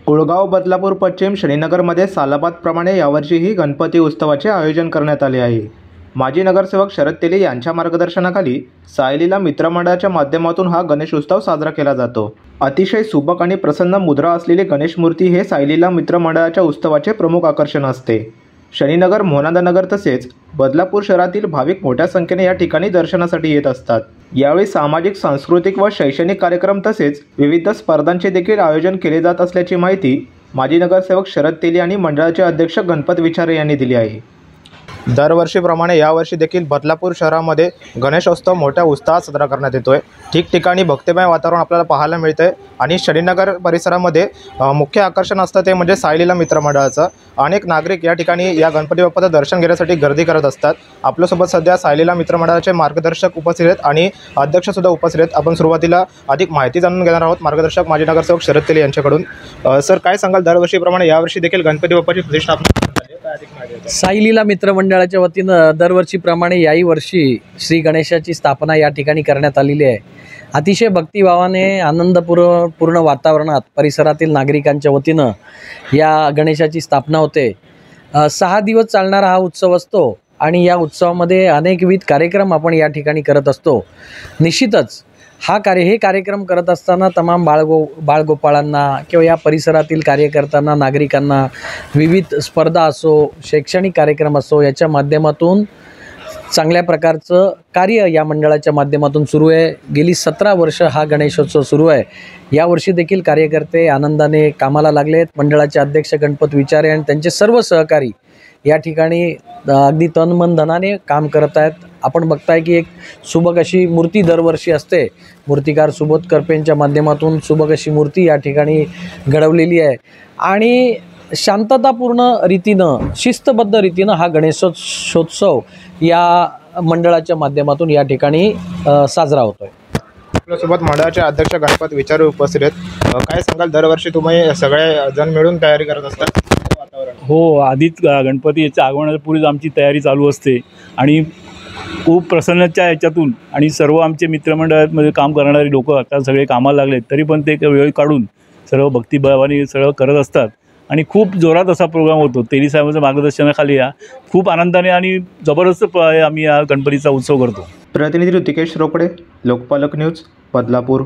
कुळगाव, बदलापूर पश्चिम, शनीनगरमध्ये सालाबादप्रमाणे यावर्षीही गणपती उत्सवाचे आयोजन करण्यात आले आहे। माजी नगरसेवक शरद तेली यांच्या मार्गदर्शनाखाली सायलीला मित्रमंडळाच्या माध्यमातून हा गणेश उत्सव साजरा केला जातो। अतिशय सुबक आणि प्रसन्न मुद्रा असलेली गणेश मूर्ती हे सायलीला मित्रमंडळाच्या उत्सवाचे प्रमुख आकर्षण असते। शनीनगर, मोहनादानगर तसेच बदलापूर शहरातील भाविक मोठ्या संख्येने या ठिकाणी दर्शनासाठी येत असतात। यावेळी सामाजिक, सांस्कृतिक व शैक्षणिक कार्यक्रम तसेच विविध स्पर्धांचे देखील आयोजन केले जात असल्याची माहिती माजी नगरसेवक शरद तेली आणि मंडळाचे अध्यक्ष गणपत विचारे यांनी दिली आहे। दरवर्षीप्रमाणे यावर्षी देखील बदलापूर शहरामध्ये गणेशोत्सव मोठ्या उत्साहात साजरा करण्यात येतोय। ठिकठिकाणी भक्तिमय वातावरण आपल्याला पाहायला मिळतंय आणि शनीनगर परिसरामध्ये मुख्य आकर्षण असतं ते म्हणजे सायलीला मित्रमंडळाचं। अनेक नागरिक या ठिकाणी या गणपती बाप्पाचं दर्शन घेण्यासाठी गर्दी करत असतात। आपल्यासोबत सध्या सायलीला मित्रमंडळाचे मार्गदर्शक उपस्थित आहेत आणि अध्यक्ष सुद्धा उपस्थित आहेत। आपण सुरुवातीला अधिक माहिती जाणून घेणार आहोत मार्गदर्शक माजी नगरसेवक शरद तेली यांच्याकडून। सर, काय सांगाल, दरवर्षीप्रमाणे यावर्षी देखील गणपती बाप्पाची प्रतिष्ठापना सायलीला मित्रमंडळाच्या वतीनं दरवर्षीप्रमाणे याही वर्षी श्री गणेशाची स्थापना या ठिकाणी करण्यात आलेली आहे। अतिशय भक्तिभावाने आनंदपूर्ण वातावरणात परिसरातील नागरिकांच्या वतीनं या गणेशाची स्थापना होते। 6 दिवस चालणारा हा उत्सव असतो आणि या उत्सवामध्ये अनेकविध कार्यक्रम आपण या ठिकाणी करत असतो। निश्चितच हे कार्यक्रम करत असताना तमाम बाळगोपाळांना किंवा या परिसरातील कार्यकर्त्यांना, नागरिकांना विविध स्पर्धा असो, शैक्षणिक कार्यक्रम असो, याच्या माध्यमातून चांगल्या प्रकारचं कार्य या मंडळाच्या माध्यमातून सुरू आहे। गेली 17 वर्ष हा गणेशोत्सव सुरू आहे। यावर्षी देखील कार्यकर्ते आनंदाने कामाला लागलेत। मंडळाचे अध्यक्ष गणपत विचारे आणि त्यांचे सर्व सहकारी या ठिकाणी अगदी तन मन धनाने काम करत आहेत। आपण बघताय की एक सुबक अशी मूर्ती दरवर्षी असते। मूर्तिकार सुबोध करपेंच्या माध्यमातून सुबक अशी मूर्ती या ठिकाणी घडवलेली आहे आणि शांततापूर्ण रीतीनं, शिस्तबद्ध रीतीनं हा गणेशोत्सव या मंडळाच्या माध्यमातून या ठिकाणी साजरा होतोय। आपल्यासोबत मंडळाचे अध्यक्ष गणपत विचारे उपस्थित आहेत। काय सांगाल, दरवर्षी तुम्ही सगळे जण मिळून तयारी करत असतात? हो, आधीच गणपतीच्या आगमनापूर्वीच आमची तयारी चालू असते आणि खूप प्रसन्नच्या ह्याच्यातून आणि सर्व आमचे मित्रमंडळामध्ये काम करणारे लोक आता सगळे कामाला लागलेत, तरी पण ते वेळ काढून सर्व भक्तिभावाने सगळं करत असतात आणि खूप जोरात असा प्रोग्राम होतो। तेली साहेबांच्या मार्गदर्शनाखाली या खूप आनंदाने आणि जबरदस्त आम्ही या गणपतीचा उत्सव करतो। प्रतिनिधी ऋतिकेश रोकडे, लोकपालक न्यूज, बदलापूर।